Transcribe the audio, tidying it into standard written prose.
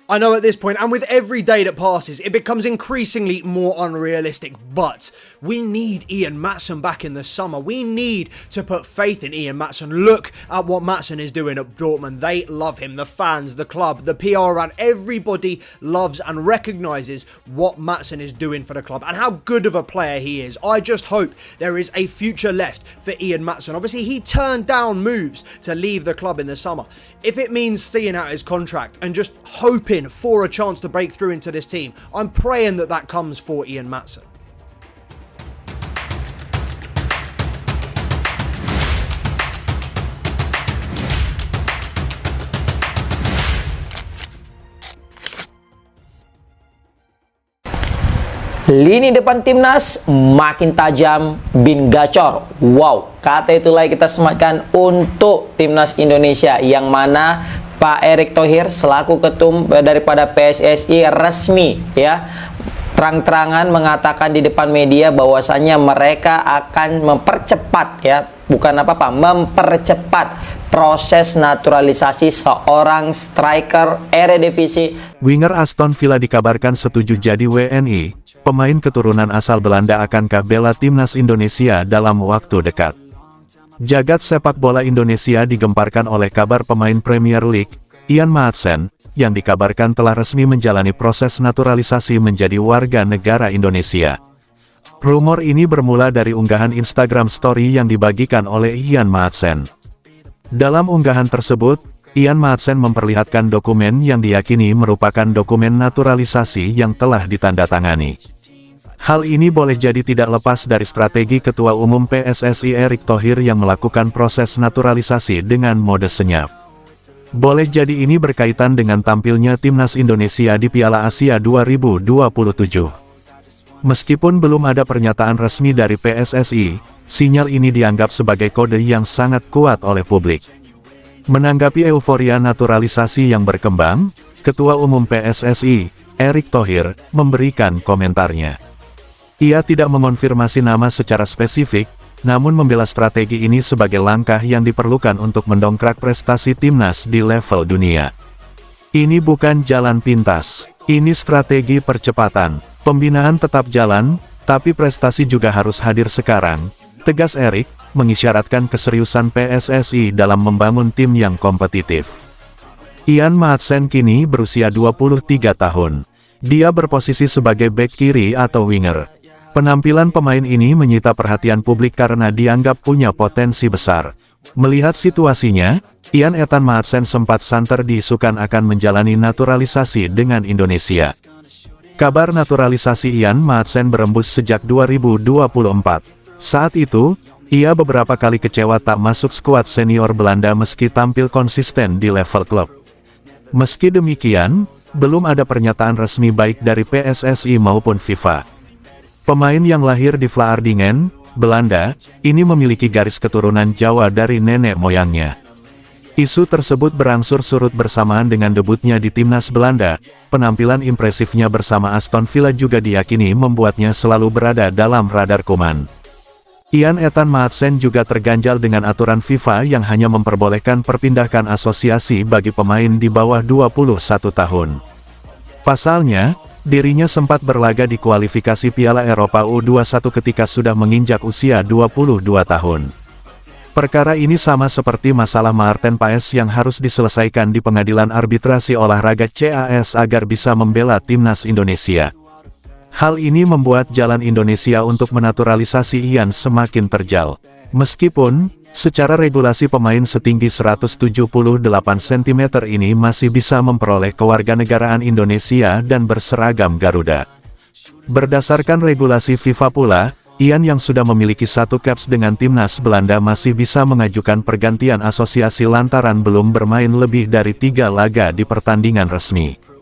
I know at this point, and with every day that passes, it becomes increasingly more unrealistic, but we need Ian Maatsen back in the summer. We need to put faith in Ian Maatsen. Look at what Maatsen is doing at Dortmund. They love him. The fans, the club, the PR, and everybody loves and recognises what Maatsen is doing for the club and how good of a player he is. I just hope there is a future left for Ian Maatsen. Obviously, he turned down moves to leave the club in the summer. If it means seeing out his contract and just hoping for a chance to break through into this team, I'm praying that that comes for Ian Maatsen. Lini depan timnas makin tajam, bin gacor. Wow, kata itulah kita sematkan untuk timnas Indonesia, yang mana Pak Erick Thohir selaku ketum daripada PSSI resmi ya terang-terangan mengatakan di depan media bahwasannya mereka akan mempercepat ya, bukan apa-apa, mempercepat proses naturalisasi seorang striker Eredivisie. Winger Aston Villa dikabarkan setuju jadi WNI. Pemain keturunan asal Belanda akankah bela timnas Indonesia dalam waktu dekat? Jagat sepak bola Indonesia digemparkan oleh kabar pemain Premier League, Ian Maatsen, yang dikabarkan telah resmi menjalani proses naturalisasi menjadi warga negara Indonesia. Rumor ini bermula dari unggahan Instagram Story yang dibagikan oleh Ian Maatsen. Dalam unggahan tersebut, Ian Maatsen memperlihatkan dokumen yang diyakini merupakan dokumen naturalisasi yang telah ditandatangani. Hal ini boleh jadi tidak lepas dari strategi Ketua Umum PSSI Erick Thohir yang melakukan proses naturalisasi dengan mode senyap. Boleh jadi ini berkaitan dengan tampilnya timnas Indonesia di Piala Asia 2027. Meskipun belum ada pernyataan resmi dari PSSI, sinyal ini dianggap sebagai kode yang sangat kuat oleh publik. Menanggapi euforia naturalisasi yang berkembang, Ketua Umum PSSI, Erick Thohir, memberikan komentarnya. Ia tidak mengonfirmasi nama secara spesifik, namun membela strategi ini sebagai langkah yang diperlukan untuk mendongkrak prestasi timnas di level dunia. Ini bukan jalan pintas, ini strategi percepatan. Pembinaan tetap jalan, tapi prestasi juga harus hadir sekarang, tegas Erick, mengisyaratkan keseriusan PSSI dalam membangun tim yang kompetitif. Ian Maatsen kini berusia 23 tahun. Dia berposisi sebagai bek kiri atau winger. Penampilan pemain ini menyita perhatian publik karena dianggap punya potensi besar. Melihat situasinya, Ian Ethan Maatsen sempat santer diisukan akan menjalani naturalisasi dengan Indonesia. Kabar naturalisasi Ian Maatsen berembus sejak 2024. Saat itu, ia beberapa kali kecewa tak masuk skuad senior Belanda meski tampil konsisten di level klub. Meski demikian, belum ada pernyataan resmi baik dari PSSI maupun FIFA. Pemain yang lahir di Vlaardingen, Belanda, ini memiliki garis keturunan Jawa dari nenek moyangnya. Isu tersebut berangsur surut bersamaan dengan debutnya di timnas Belanda. Penampilan impresifnya bersama Aston Villa juga diyakini membuatnya selalu berada dalam radar kuman. Ian Ethan Maatsen juga terganjal dengan aturan FIFA yang hanya memperbolehkan perpindahan asosiasi bagi pemain di bawah 21 tahun. Pasalnya, dirinya sempat berlaga di kualifikasi Piala Eropa U21 ketika sudah menginjak usia 22 tahun. Perkara ini sama seperti masalah Maarten Paes yang harus diselesaikan di pengadilan arbitrasi olahraga CAS agar bisa membela timnas Indonesia. Hal ini membuat jalan Indonesia untuk menaturalisasi Ian semakin terjal. Meskipun, secara regulasi pemain setinggi 178 cm ini masih bisa memperoleh kewarganegaraan Indonesia dan berseragam Garuda. Berdasarkan regulasi FIFA pula, Ian yang sudah memiliki satu caps dengan timnas Belanda masih bisa mengajukan pergantian asosiasi lantaran belum bermain lebih dari 3 laga di pertandingan resmi.